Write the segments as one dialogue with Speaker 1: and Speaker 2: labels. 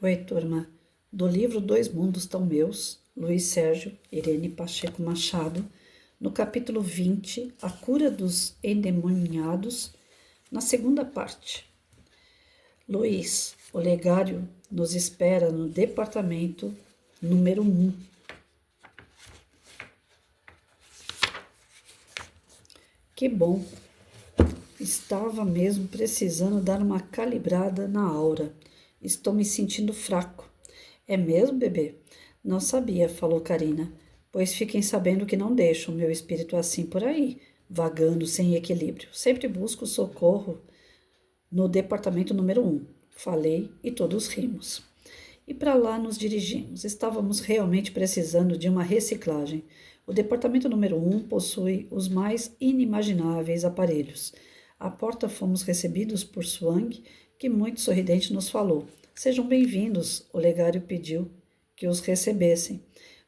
Speaker 1: Oi, turma. Do livro Dois Mundos Tão Meus, Luiz Sérgio Irene Pacheco Machado, no capítulo 20, A Cura dos Endemoniados, na segunda parte. Luiz, o legário nos espera no departamento número 1. Que bom! Estava mesmo precisando dar uma calibrada na aura. Estou me sentindo fraco. É mesmo, bebê? Não sabia, falou Karina, pois fiquem sabendo que não deixo o meu espírito assim por aí, vagando sem equilíbrio. Sempre busco socorro no departamento número 1. Falei e todos rimos. E para lá nos dirigimos. Estávamos realmente precisando de uma reciclagem. O departamento número 1 possui os mais inimagináveis aparelhos. À porta fomos recebidos por Swang, que muito sorridente nos falou. Sejam bem-vindos, o legário pediu que os recebessem.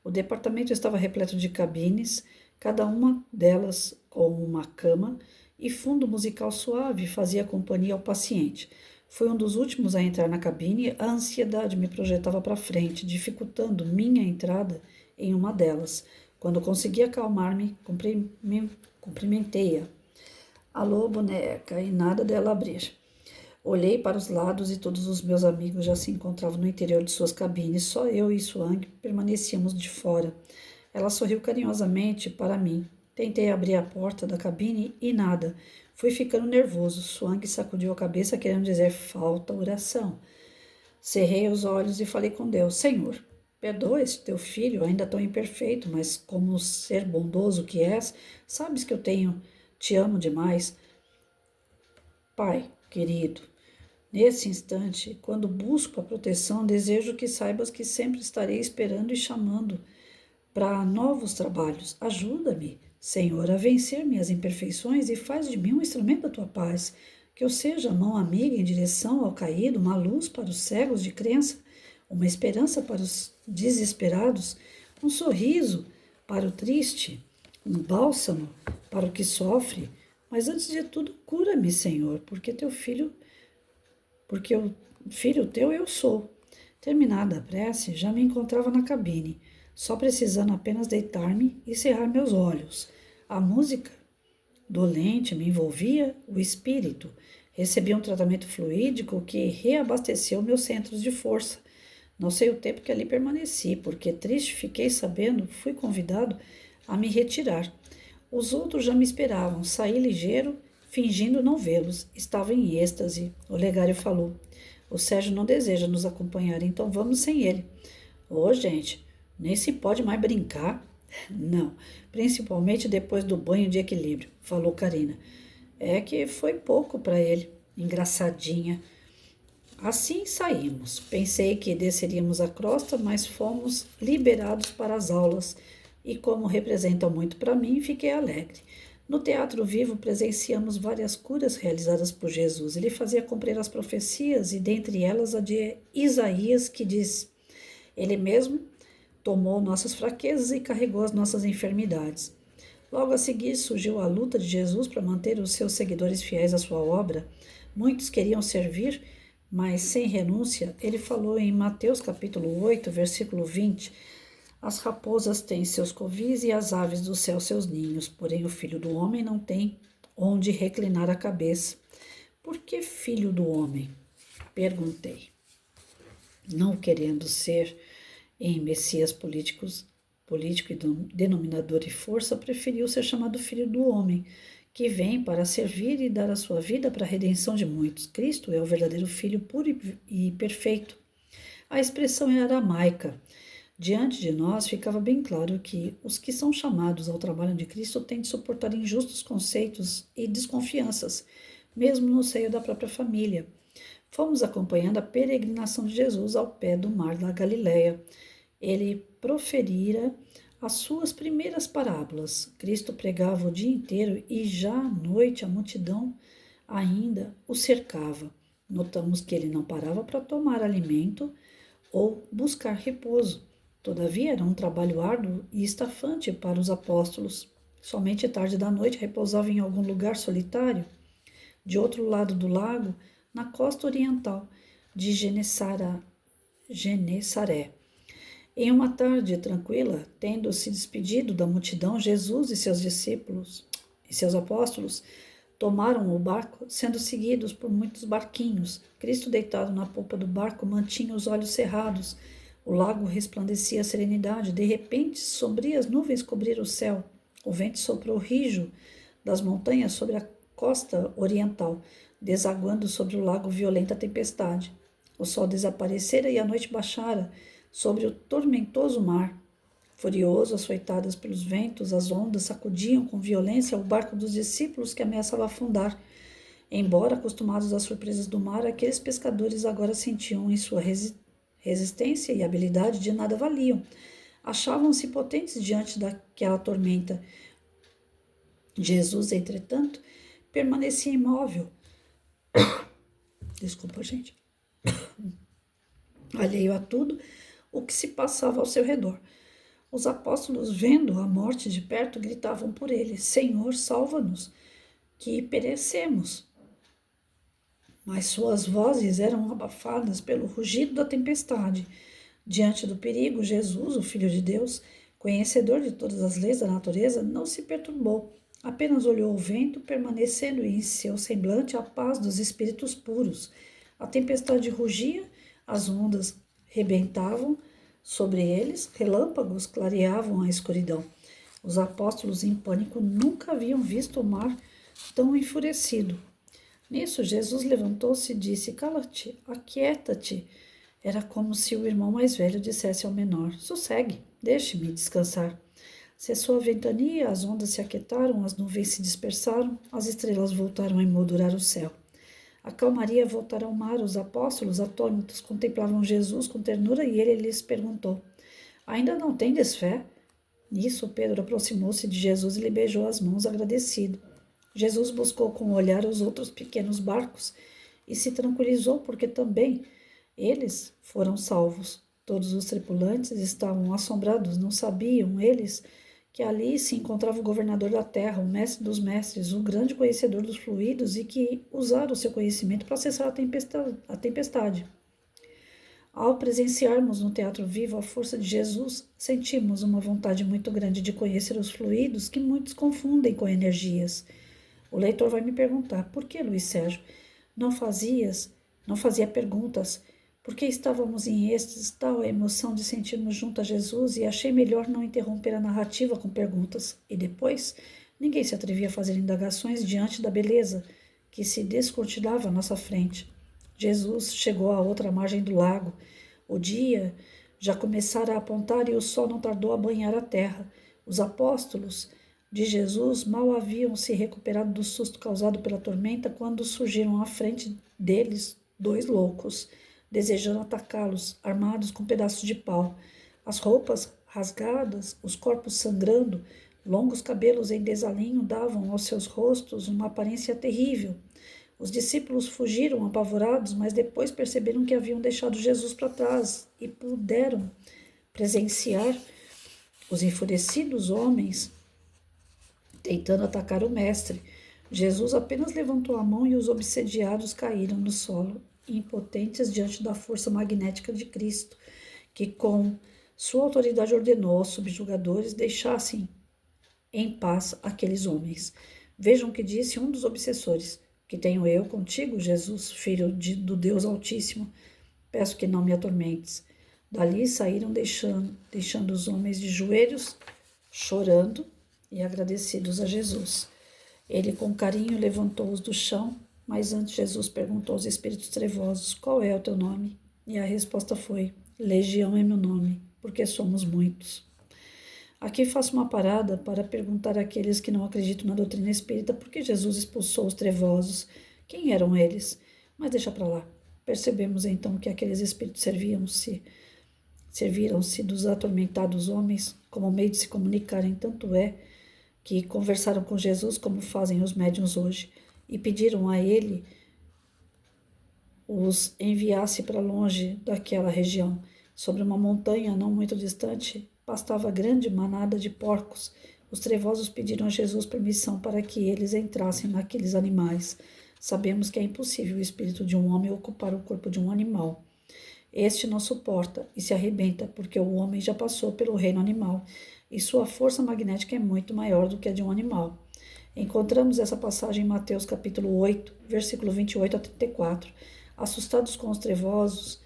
Speaker 1: O departamento estava repleto de cabines, cada uma delas com uma cama, e fundo musical suave fazia companhia ao paciente. Fui um dos últimos a entrar na cabine, a ansiedade me projetava para frente, dificultando minha entrada em uma delas. Quando consegui acalmar-me, cumprimentei-a. Alô, boneca, e nada dela abrir. Olhei para os lados e todos os meus amigos já se encontravam no interior de suas cabines. Só eu e Swang permanecíamos de fora. Ela sorriu carinhosamente para mim. Tentei abrir a porta da cabine e nada. Fui ficando nervoso. Swang sacudiu a cabeça, querendo dizer falta oração. Cerrei os olhos e falei com Deus: Senhor, perdoa esse teu filho, ainda tão imperfeito, mas como ser bondoso que és, sabes que te amo demais. Pai, querido, nesse instante, quando busco a proteção, desejo que saibas que sempre estarei esperando e chamando para novos trabalhos. Ajuda-me, Senhor, a vencer minhas imperfeições e faz de mim um instrumento da tua paz. Que eu seja a mão amiga em direção ao caído, uma luz para os cegos de crença, uma esperança para os desesperados, um sorriso para o triste, um bálsamo para o que sofre. Mas antes de tudo, cura-me, Senhor, porque o filho teu eu sou. Terminada a prece, já me encontrava na cabine, só precisando apenas deitar-me e cerrar meus olhos. A música dolente me envolvia o espírito. Recebi um tratamento fluídico que reabasteceu meus centros de força. Não sei o tempo que ali permaneci, porque triste fiquei sabendo, fui convidado a me retirar. Os outros já me esperavam, saí ligeiro, fingindo não vê-los. Estava em êxtase. O legário falou: O Sérgio não deseja nos acompanhar, então vamos sem ele. Ô, gente, nem se pode mais brincar. Não, principalmente depois do banho de equilíbrio, falou Karina. É que foi pouco para ele. Engraçadinha. Assim saímos. Pensei que desceríamos a crosta, mas fomos liberados para as aulas. E como representam muito para mim, fiquei alegre. No Teatro Vivo presenciamos várias curas realizadas por Jesus. Ele fazia cumprir as profecias e dentre elas a de Isaías, que diz: Ele mesmo tomou nossas fraquezas e carregou as nossas enfermidades. Logo a seguir surgiu a luta de Jesus para manter os seus seguidores fiéis à sua obra. Muitos queriam servir, mas sem renúncia. Ele falou em Mateus capítulo 8, versículo 20: As raposas têm seus covis e as aves do céu seus ninhos, porém o filho do homem não tem onde reclinar a cabeça. Por que filho do homem? Perguntei. Não querendo ser em Messias político e denominador e força, preferiu ser chamado filho do homem, que vem para servir e dar a sua vida para a redenção de muitos. Cristo é o verdadeiro filho puro e perfeito. A expressão é aramaica. Diante de nós ficava bem claro que os que são chamados ao trabalho de Cristo têm de suportar injustos conceitos e desconfianças, mesmo no seio da própria família. Fomos acompanhando a peregrinação de Jesus ao pé do mar da Galileia. Ele proferira as suas primeiras parábolas. Cristo pregava o dia inteiro e já à noite a multidão ainda o cercava. Notamos que ele não parava para tomar alimento ou buscar repouso. Todavia, era um trabalho árduo e estafante para os apóstolos. Somente tarde da noite repousava em algum lugar solitário, de outro lado do lago, na costa oriental de Genesaré. Em uma tarde tranquila, tendo se despedido da multidão, Jesus e seus discípulos e seus apóstolos tomaram o barco, sendo seguidos por muitos barquinhos. Cristo, deitado na polpa do barco, mantinha os olhos cerrados. O lago resplandecia a serenidade. De repente, sombrias nuvens cobriram o céu. O vento soprou rijo das montanhas sobre a costa oriental, desaguando sobre o lago violenta tempestade. O sol desaparecera e a noite baixara sobre o tormentoso mar. Furioso, açoitadas pelos ventos, as ondas sacudiam com violência o barco dos discípulos que ameaçava afundar. Embora acostumados às surpresas do mar, aqueles pescadores agora sentiam em sua resistência e habilidade de nada valiam. Achavam-se potentes diante daquela tormenta. Jesus, entretanto, permanecia imóvel. Desculpa, gente. Alheio a tudo o que se passava ao seu redor. Os apóstolos, vendo a morte de perto, gritavam por ele: Senhor, salva-nos, que perecemos. Mas suas vozes eram abafadas pelo rugido da tempestade. Diante do perigo, Jesus, o Filho de Deus, conhecedor de todas as leis da natureza, não se perturbou. Apenas olhou o vento, permanecendo em seu semblante a paz dos espíritos puros. A tempestade rugia, as ondas rebentavam sobre eles, relâmpagos clareavam a escuridão. Os apóstolos, em pânico, nunca haviam visto o mar tão enfurecido. Nisso, Jesus levantou-se e disse: Cala-te, aquieta-te. Era como se o irmão mais velho dissesse ao menor: Sossegue, deixe-me descansar. Cessou a ventania, as ondas se aquietaram, as nuvens se dispersaram, as estrelas voltaram a emoldurar o céu. A calmaria voltara ao mar. Os apóstolos, atônitos, contemplavam Jesus com ternura e ele lhes perguntou: Ainda não tendes fé? Nisso, Pedro aproximou-se de Jesus e lhe beijou as mãos, agradecido. Jesus buscou com o olhar os outros pequenos barcos e se tranquilizou, porque também eles foram salvos. Todos os tripulantes estavam assombrados, não sabiam eles que ali se encontrava o governador da terra, o mestre dos mestres, o grande conhecedor dos fluidos e que usara o seu conhecimento para cessar a tempestade. Ao presenciarmos no teatro vivo a força de Jesus, sentimos uma vontade muito grande de conhecer os fluidos que muitos confundem com energias. O leitor vai me perguntar: por que, Luiz Sérgio, não fazia perguntas? Porque estávamos em êxtase, tal a emoção de sentirmos junto a Jesus, e achei melhor não interromper a narrativa com perguntas. E depois, ninguém se atrevia a fazer indagações diante da beleza que se descortinava à nossa frente. Jesus chegou à outra margem do lago. O dia já começara a apontar e o sol não tardou a banhar a terra. Os apóstolos de Jesus mal haviam se recuperado do susto causado pela tormenta quando surgiram à frente deles dois loucos, desejando atacá-los, armados com pedaços de pau. As roupas rasgadas, os corpos sangrando, longos cabelos em desalinho davam aos seus rostos uma aparência terrível. Os discípulos fugiram apavorados, mas depois perceberam que haviam deixado Jesus para trás e puderam presenciar os enfurecidos homens tentando atacar o mestre. Jesus apenas levantou a mão e os obsediados caíram no solo, impotentes diante da força magnética de Cristo, que com sua autoridade ordenou aos subjugadores deixassem em paz aqueles homens. Vejam o que disse um dos obsessores: que tenho eu contigo, Jesus, filho do Deus Altíssimo, peço que não me atormentes. Dali saíram deixando os homens de joelhos, chorando e agradecidos a Jesus. Ele com carinho levantou-os do chão, mas antes Jesus perguntou aos espíritos trevosos: qual é o teu nome? E a resposta foi: Legião é meu nome, porque somos muitos. Aqui faço uma parada para perguntar àqueles que não acreditam na doutrina espírita por que Jesus expulsou os trevosos. Quem eram eles? Mas deixa para lá. Percebemos então que aqueles espíritos serviram-se dos atormentados homens como meio de se comunicarem, tanto é que conversaram com Jesus como fazem os médiuns hoje, e pediram a ele os enviasse para longe daquela região. Sobre uma montanha não muito distante, pastava grande manada de porcos. Os trevosos pediram a Jesus permissão para que eles entrassem naqueles animais. Sabemos que é impossível o espírito de um homem ocupar o corpo de um animal. Este não suporta e se arrebenta, porque o homem já passou pelo reino animal, e sua força magnética é muito maior do que a de um animal. Encontramos essa passagem em Mateus capítulo 8, versículo 28 a 34. Assustados com os trevosos,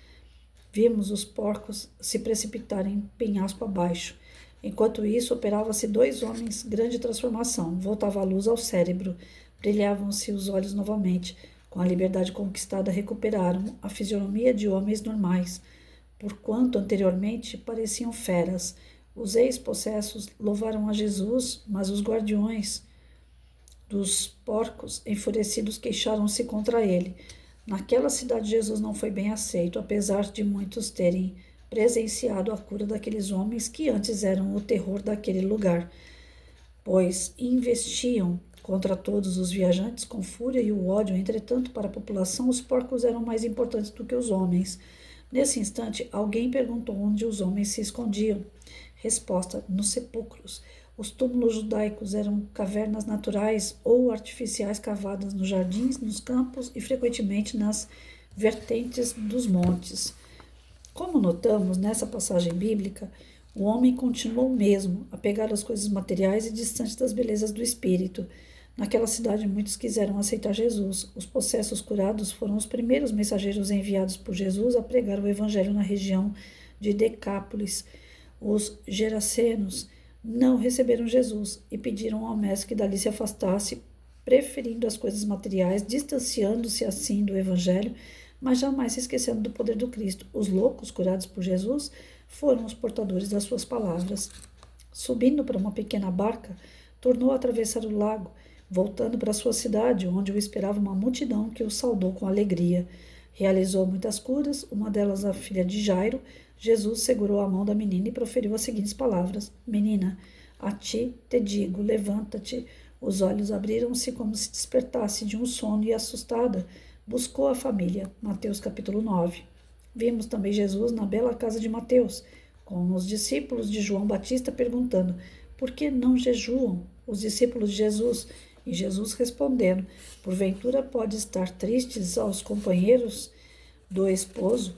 Speaker 1: vimos os porcos se precipitarem penhasco abaixo. Enquanto isso, operava-se 2 homens, grande transformação. Voltava a luz ao cérebro, brilhavam-se os olhos novamente. Com a liberdade conquistada, recuperaram a fisionomia de homens normais, porquanto anteriormente pareciam feras. Os ex-possessos louvaram a Jesus, mas os guardiões dos porcos, enfurecidos, queixaram-se contra ele. Naquela cidade, Jesus não foi bem aceito, apesar de muitos terem presenciado a cura daqueles homens que antes eram o terror daquele lugar, pois investiam contra todos os viajantes com fúria e o ódio. Entretanto, para a população, os porcos eram mais importantes do que os homens. Nesse instante, alguém perguntou onde os homens se escondiam. Resposta: nos sepulcros. Os túmulos judaicos eram cavernas naturais ou artificiais cavadas nos jardins, nos campos e frequentemente nas vertentes dos montes. Como notamos nessa passagem bíblica, o homem continuou mesmo apegado às coisas materiais e distante das belezas do espírito. Naquela cidade, muitos quiseram aceitar Jesus. Os possessos curados foram os primeiros mensageiros enviados por Jesus a pregar o evangelho na região de Decápolis. Os gerasenos não receberam Jesus e pediram ao mestre que dali se afastasse, preferindo as coisas materiais, distanciando-se assim do evangelho, mas jamais se esquecendo do poder do Cristo. Os loucos curados por Jesus foram os portadores das suas palavras. Subindo para uma pequena barca, tornou a atravessar o lago, voltando para sua cidade, onde o esperava uma multidão que o saudou com alegria. Realizou muitas curas, uma delas a filha de Jairo. Jesus segurou a mão da menina e proferiu as seguintes palavras: Menina, a ti te digo, levanta-te. Os olhos abriram-se como se despertasse de um sono e, assustada, buscou a família. Mateus capítulo 9. Vimos também Jesus na bela casa de Mateus, com os discípulos de João Batista perguntando: por que não jejuam os discípulos de Jesus? E Jesus respondendo: porventura pode estar tristes aos companheiros do esposo,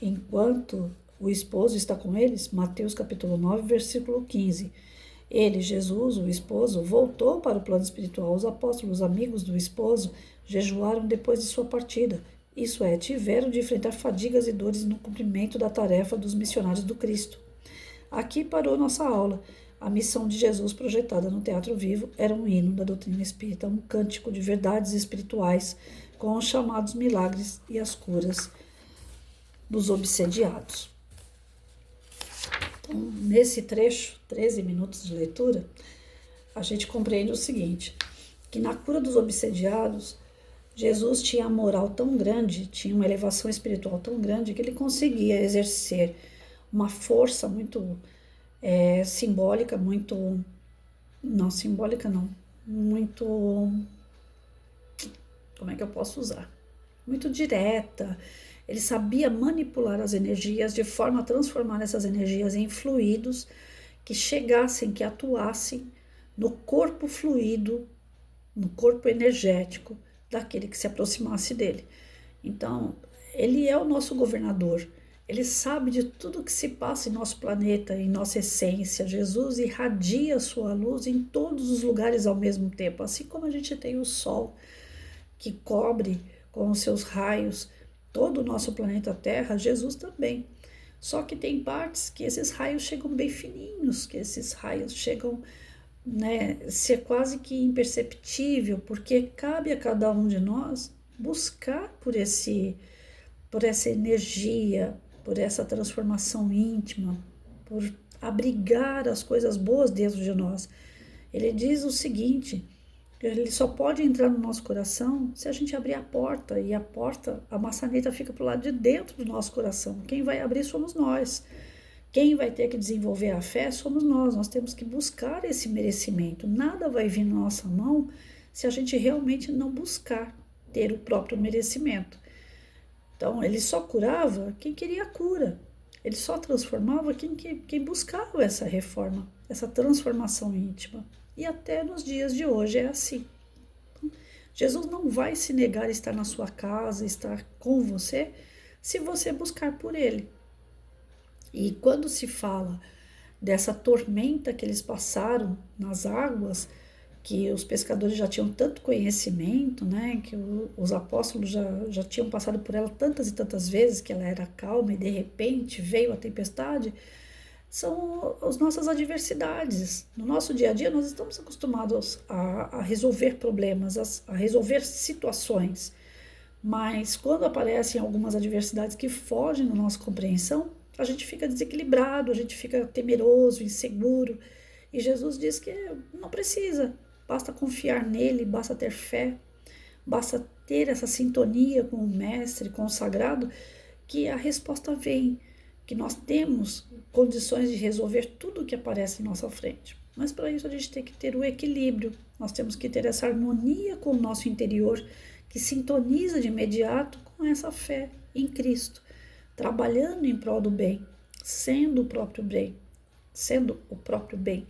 Speaker 1: enquanto o esposo está com eles? Mateus capítulo 9, versículo 15. Ele, Jesus, o esposo, voltou para o plano espiritual. Os apóstolos, amigos do esposo, jejuaram depois de sua partida. Isso é, tiveram de enfrentar fadigas e dores no cumprimento da tarefa dos missionários do Cristo. Aqui parou nossa aula. A missão de Jesus projetada no Teatro Vivo era um hino da doutrina espírita, um cântico de verdades espirituais com os chamados milagres e as curas dos obsediados. Então, nesse trecho, 13 minutos de leitura, a gente compreende o seguinte, que na cura dos obsediados, Jesus tinha a moral tão grande, tinha uma elevação espiritual tão grande, que ele conseguia exercer uma força muito simbólica, muito... Não, simbólica não. Muito... Como é que eu posso usar? Muito direta. Ele sabia manipular as energias de forma a transformar essas energias em fluidos que chegassem, que atuassem no corpo fluido, no corpo energético daquele que se aproximasse dele. Então, ele é o nosso governador. Ele sabe de tudo que se passa em nosso planeta, em nossa essência. Jesus irradia a sua luz em todos os lugares ao mesmo tempo, assim como a gente tem o Sol, que cobre com os seus raios todo o nosso planeta Terra. Jesus também. Só que tem partes que esses raios chegam bem fininhos, que esses raios chegam, ser quase que imperceptível, porque cabe a cada um de nós buscar por essa energia, por essa transformação íntima, por abrigar as coisas boas dentro de nós. Ele diz o seguinte: ele só pode entrar no nosso coração se a gente abrir a porta, e a maçaneta fica para o lado de dentro do nosso coração. Quem vai abrir somos nós. Quem vai ter que desenvolver a fé somos nós. Nós temos que buscar esse merecimento. Nada vai vir na nossa mão se a gente realmente não buscar ter o próprio merecimento. Então, ele só curava quem queria a cura. Ele só transformava quem buscava essa reforma, essa transformação íntima. E até nos dias de hoje é assim. Então, Jesus não vai se negar a estar na sua casa, estar com você, se você buscar por Ele. E quando se fala dessa tormenta que eles passaram nas águas, que os pescadores já tinham tanto conhecimento, né, que os apóstolos já tinham passado por ela tantas e tantas vezes, que ela era calma e de repente veio a tempestade, são as nossas adversidades. No nosso dia a dia, nós estamos acostumados a resolver problemas, a resolver situações, mas quando aparecem algumas adversidades que fogem da nossa compreensão, a gente fica desequilibrado, a gente fica temeroso, inseguro. E Jesus diz que não precisa, basta confiar nele, basta ter fé, basta ter essa sintonia com o Mestre, com o Sagrado, que a resposta vem, que nós temos condições de resolver tudo o que aparece em nossa frente. Mas para isso a gente tem que ter o equilíbrio, nós temos que ter essa harmonia com o nosso interior, que sintoniza de imediato com essa fé em Cristo, trabalhando em prol do bem, sendo o próprio bem, sendo o próprio bem.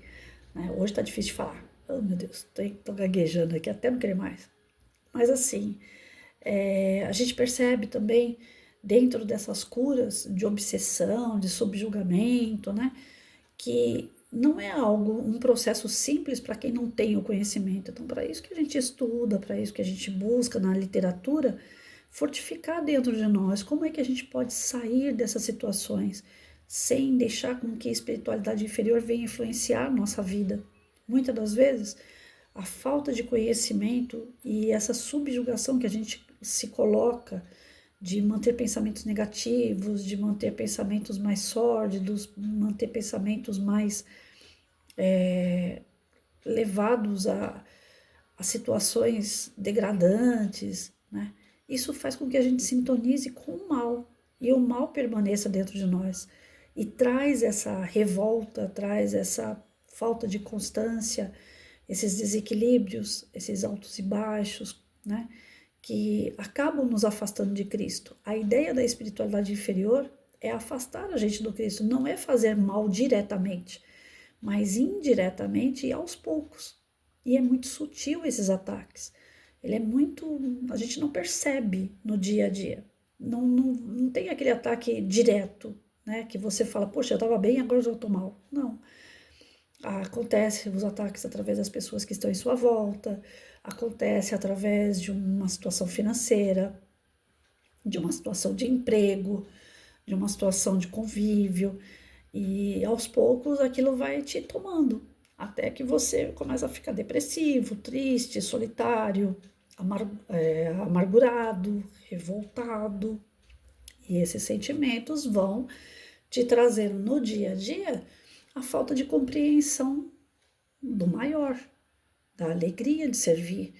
Speaker 1: Hoje está difícil de falar. Oh, meu Deus, estou gaguejando aqui, até não querer mais. Mas assim, a gente percebe também, dentro dessas curas de obsessão, de subjugamento, né, que não é um processo simples para quem não tem o conhecimento. Então, para isso que a gente estuda, para isso que a gente busca na literatura, fortificar dentro de nós como é que a gente pode sair dessas situações sem deixar com que a espiritualidade inferior venha influenciar nossa vida. Muitas das vezes, a falta de conhecimento e essa subjugação que a gente se coloca de manter pensamentos negativos, de manter pensamentos mais sórdidos, manter pensamentos mais levados a situações degradantes, né? Isso faz com que a gente sintonize com o mal e o mal permaneça dentro de nós e traz essa revolta, traz essa falta de constância, esses desequilíbrios, esses altos e baixos, né? Que acabam nos afastando de Cristo. A ideia da espiritualidade inferior é afastar a gente do Cristo, não é fazer mal diretamente, mas indiretamente e aos poucos. E é muito sutil esses ataques. Ele é muito. A gente não percebe no dia a dia. Não tem aquele ataque direto, né? Que você fala, poxa, eu estava bem, agora já estou mal. Não. Acontece os ataques através das pessoas que estão em sua volta, acontece através de uma situação financeira, de uma situação de emprego, de uma situação de convívio, e aos poucos aquilo vai te tomando, até que você começa a ficar depressivo, triste, solitário, amargurado, revoltado, e esses sentimentos vão te trazendo no dia a dia a falta de compreensão do maior, da alegria de servir,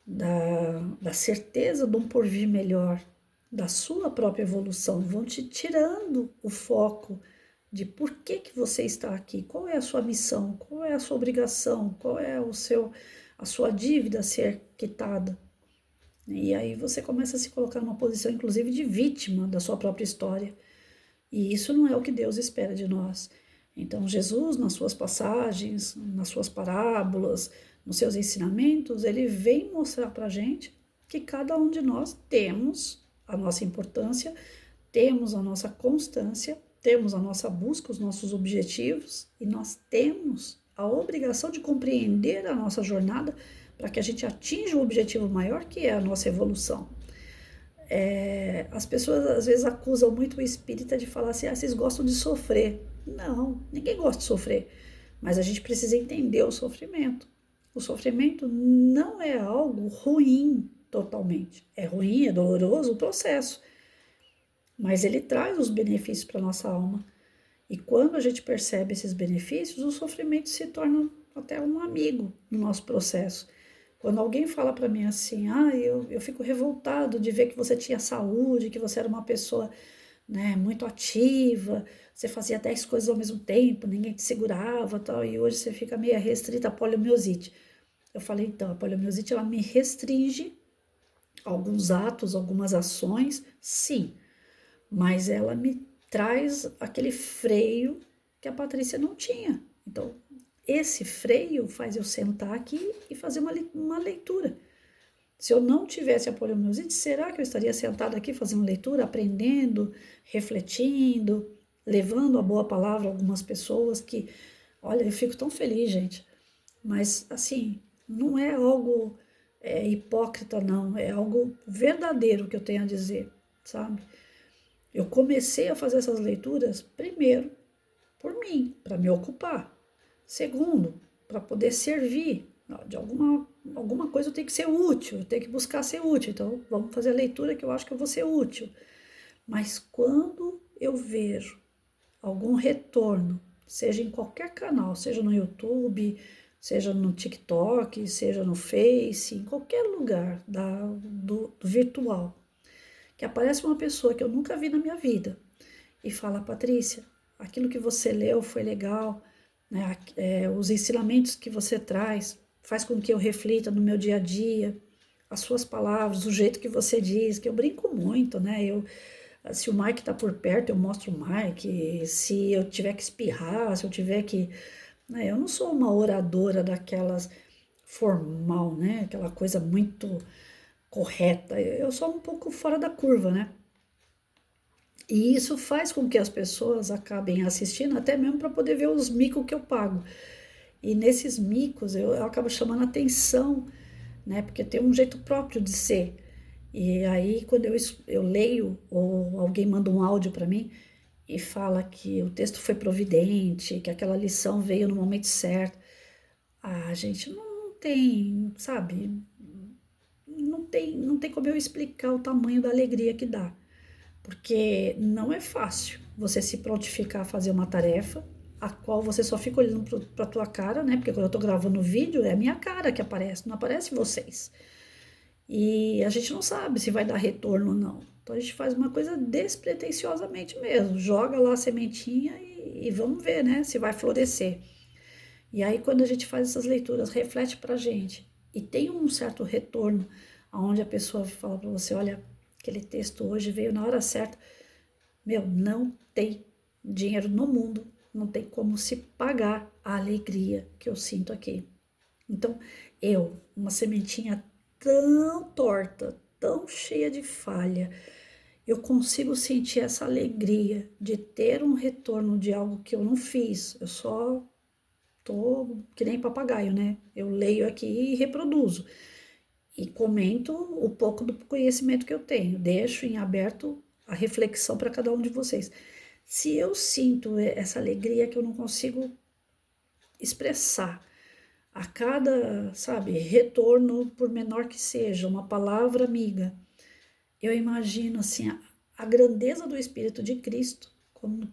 Speaker 1: da certeza de um porvir melhor, da sua própria evolução, vão te tirando o foco de por que você está aqui, qual é a sua missão, qual é a sua obrigação, qual é a sua dívida a ser quitada. E aí você começa a se colocar numa posição, inclusive, de vítima da sua própria história. E isso não é o que Deus espera de nós. Então, Jesus, nas suas passagens, nas suas parábolas, nos seus ensinamentos, ele vem mostrar para a gente que cada um de nós temos a nossa importância, temos a nossa constância, temos a nossa busca, os nossos objetivos, e nós temos a obrigação de compreender a nossa jornada para que a gente atinja o objetivo maior, que é a nossa evolução. As pessoas às vezes acusam muito o espírita de falar assim, vocês gostam de sofrer. Não, ninguém gosta de sofrer, mas a gente precisa entender o sofrimento. O sofrimento não é algo ruim totalmente. É ruim, é doloroso o processo, mas ele traz os benefícios para a nossa alma. E quando a gente percebe esses benefícios, o sofrimento se torna até um amigo no nosso processo. Quando alguém fala para mim assim, eu fico revoltado de ver que você tinha saúde, que você era uma pessoa, né, muito ativa, você fazia 10 coisas ao mesmo tempo, ninguém te segurava, tal, e hoje você fica meio restrita à poliomielite. Eu falei, então, a poliomielite ela me restringe alguns atos, algumas ações, sim, mas ela me traz aquele freio que a Patrícia não tinha. Então, esse freio faz eu sentar aqui e fazer uma leitura. Se eu não tivesse a poliomielite, será que eu estaria sentada aqui fazendo leitura, aprendendo, refletindo, levando a boa palavra a algumas pessoas que, olha, eu fico tão feliz, gente. Mas, assim, não é algo hipócrita, não. É algo verdadeiro que eu tenho a dizer, sabe? Eu comecei a fazer essas leituras, primeiro, por mim, para me ocupar. Segundo, para poder servir. De alguma coisa eu tenho que ser útil, eu tenho que buscar ser útil. Então, vamos fazer a leitura que eu acho que eu vou ser útil. Mas quando eu vejo algum retorno, seja em qualquer canal, seja no YouTube, seja no TikTok, seja no Face, em qualquer lugar do virtual, que aparece uma pessoa que eu nunca vi na minha vida e fala, Patrícia, aquilo que você leu foi legal, né? Os ensinamentos que você traz faz com que eu reflita no meu dia a dia, as suas palavras, o jeito que você diz, que eu brinco muito, né? Se o Mike tá por perto, eu mostro o Mike, se eu tiver que espirrar, se eu tiver que... Né? Eu não sou uma oradora daquelas formal, né? Aquela coisa muito correta, eu sou um pouco fora da curva, né? E isso faz com que as pessoas acabem assistindo, até mesmo para poder ver os micos que eu pago. E nesses micos eu acabo chamando atenção, né? Porque tem um jeito próprio de ser. E aí, quando eu leio, ou alguém manda um áudio para mim e fala que o texto foi providente, que aquela lição veio no momento certo, a gente não tem, sabe? Não tem como eu explicar o tamanho da alegria que dá. Porque não é fácil você se prontificar a fazer uma tarefa a qual você só fica olhando para tua cara, né? Porque quando eu tô gravando o vídeo é a minha cara que aparece, não aparece vocês. E a gente não sabe se vai dar retorno ou não. Então a gente faz uma coisa despretensiosamente mesmo, joga lá a sementinha e vamos ver, né, se vai florescer. E aí quando a gente faz essas leituras, reflete pra gente e tem um certo retorno aonde a pessoa fala para você, olha, aquele texto hoje veio na hora certa. Meu, não tem dinheiro no mundo, não tem como se pagar a alegria que eu sinto aqui. Então, uma sementinha tão torta, tão cheia de falha, eu consigo sentir essa alegria de ter um retorno de algo que eu não fiz. Eu só tô que nem papagaio, né? Eu leio aqui e reproduzo. E comento o pouco do conhecimento que eu tenho. Deixo em aberto a reflexão para cada um de vocês. Se eu sinto essa alegria que eu não consigo expressar, a cada, sabe, retorno, por menor que seja, uma palavra amiga, eu imagino assim a grandeza do Espírito de Cristo,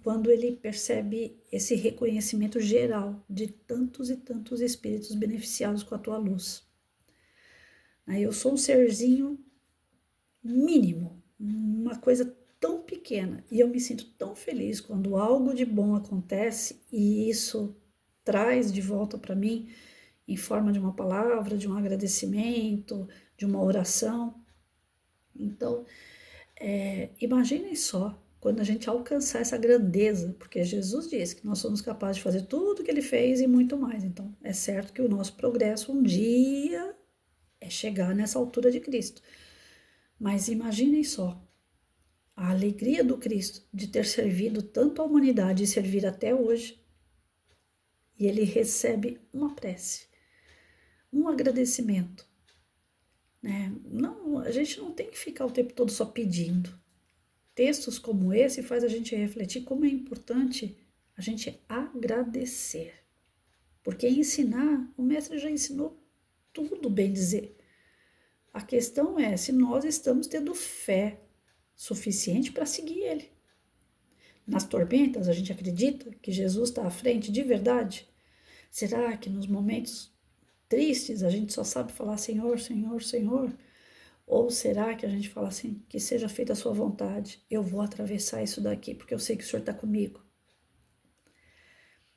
Speaker 1: quando ele percebe esse reconhecimento geral de tantos e tantos espíritos beneficiados com a tua luz. Eu sou um serzinho mínimo, uma coisa tão pequena, e eu me sinto tão feliz quando algo de bom acontece e isso traz de volta para mim em forma de uma palavra, de um agradecimento, de uma oração. Então, imaginem só quando a gente alcançar essa grandeza, porque Jesus disse que nós somos capazes de fazer tudo que ele fez e muito mais. Então, é certo que o nosso progresso um dia é chegar nessa altura de Cristo. Mas imaginem só a alegria do Cristo de ter servido tanto a humanidade e servir até hoje. E ele recebe uma prece, um agradecimento. Né? Não, a gente não tem que ficar o tempo todo só pedindo. Textos como esse faz a gente refletir como é importante a gente agradecer. Porque ensinar, o mestre já ensinou tudo, bem dizer. A questão é se nós estamos tendo fé suficiente para seguir ele. Nas tormentas, a gente acredita que Jesus está à frente de verdade? Será que nos momentos tristes a gente só sabe falar Senhor, Senhor, Senhor? Ou será que a gente fala assim, que seja feita a sua vontade, eu vou atravessar isso daqui porque eu sei que o Senhor está comigo?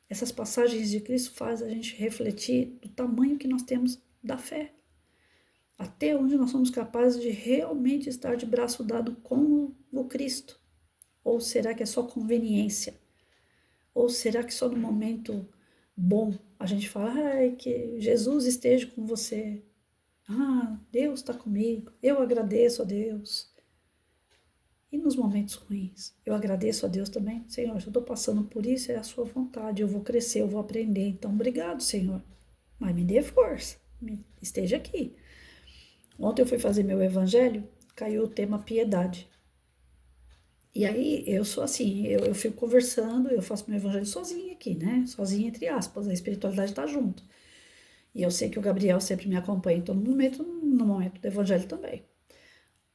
Speaker 1: Essas passagens de Cristo fazem a gente refletir do tamanho que nós temos da fé. Até onde nós somos capazes de realmente estar de braço dado com o Cristo? Ou será que é só conveniência? Ou será que só no momento bom a gente fala, ai, que Jesus esteja com você? Ah, Deus está comigo, eu agradeço a Deus. E nos momentos ruins, eu agradeço a Deus também. Senhor, eu estou passando por isso, é a sua vontade, eu vou crescer, eu vou aprender. Então, obrigado, Senhor. Mas me dê força, esteja aqui. Ontem eu fui fazer meu evangelho, caiu o tema piedade. E aí eu sou assim, eu fico conversando, eu faço meu evangelho sozinha aqui, né? Sozinha entre aspas, a espiritualidade está junto. E eu sei que o Gabriel sempre me acompanha em todo momento, no momento do evangelho também.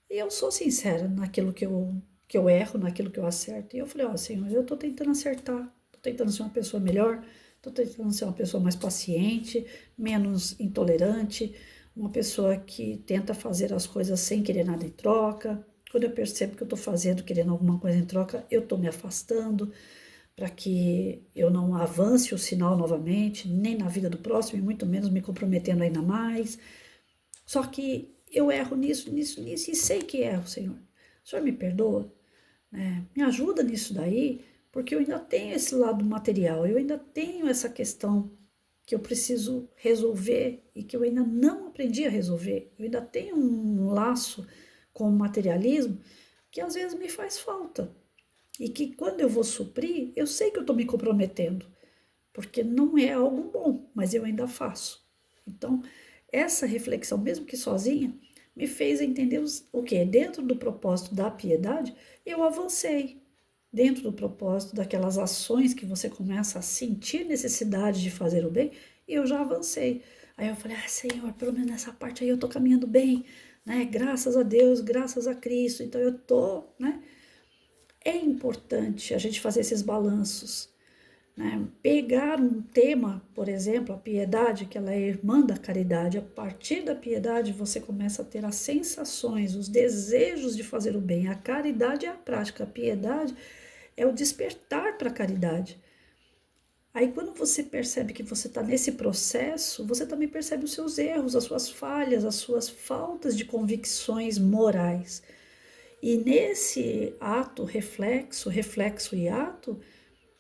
Speaker 1: E eu sou sincera naquilo que eu erro, naquilo que eu acerto. E eu falei, ó, Senhor, eu tô tentando acertar, tô tentando ser uma pessoa melhor, tô tentando ser uma pessoa mais paciente, menos intolerante, uma pessoa que tenta fazer as coisas sem querer nada em troca. Quando eu percebo que eu tô fazendo, querendo alguma coisa em troca, eu tô me afastando para que eu não avance o sinal novamente, nem na vida do próximo, e muito menos me comprometendo ainda mais. Só que eu erro nisso, e sei que erro, Senhor. O Senhor me perdoa, né? Me ajuda nisso daí, porque eu ainda tenho esse lado material, eu ainda tenho essa questão que eu preciso resolver e que eu ainda não aprendi a resolver. Eu ainda tenho um laço com o materialismo que às vezes me faz falta. E que quando eu vou suprir, eu sei que eu estou me comprometendo, porque não é algo bom, mas eu ainda faço. Então, essa reflexão, mesmo que sozinha, me fez entender o que? Dentro do propósito da piedade, eu avancei. Dentro do propósito daquelas ações que você começa a sentir necessidade de fazer o bem, eu já avancei. Aí eu falei, Senhor, pelo menos nessa parte aí eu tô caminhando bem, né? Graças a Deus, graças a Cristo. Então eu tô, né? É importante a gente fazer esses balanços, né? Pegar um tema, por exemplo, a piedade, que ela é irmã da caridade. A partir da piedade você começa a ter as sensações, os desejos de fazer o bem. A caridade é a prática, a piedade é o despertar para a caridade. Aí quando você percebe que você está nesse processo, você também percebe os seus erros, as suas falhas, as suas faltas de convicções morais. E nesse ato, reflexo e ato,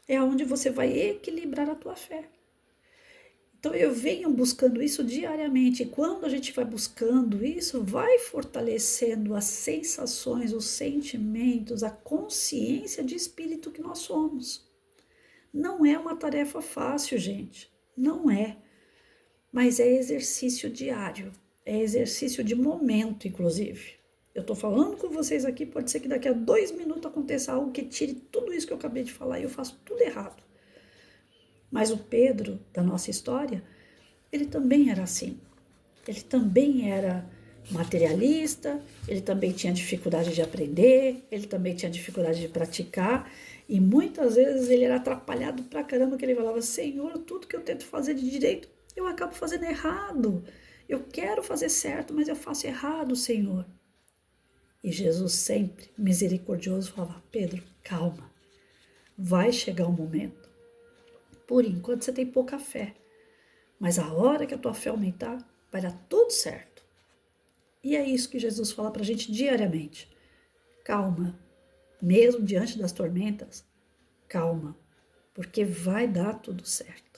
Speaker 1: é onde você vai equilibrar a tua fé. Então eu venho buscando isso diariamente, e quando a gente vai buscando isso, vai fortalecendo as sensações, os sentimentos, a consciência de espírito que nós somos. Não é uma tarefa fácil, gente, não é, mas é exercício diário, é exercício de momento, inclusive. Eu estou falando com vocês aqui, pode ser que daqui a 2 minutos aconteça algo que tire tudo isso que eu acabei de falar e eu faço tudo errado. Mas o Pedro, da nossa história, ele também era assim. Ele também era materialista, ele também tinha dificuldade de aprender, ele também tinha dificuldade de praticar, e muitas vezes ele era atrapalhado pra caramba, que ele falava, Senhor, tudo que eu tento fazer de direito, eu acabo fazendo errado. Eu quero fazer certo, mas eu faço errado, Senhor. E Jesus sempre, misericordioso, falava, Pedro, calma, vai chegar um momento. Por enquanto você tem pouca fé, mas a hora que a tua fé aumentar, vai dar tudo certo. E é isso que Jesus fala pra gente diariamente. Calma, mesmo diante das tormentas, calma, porque vai dar tudo certo.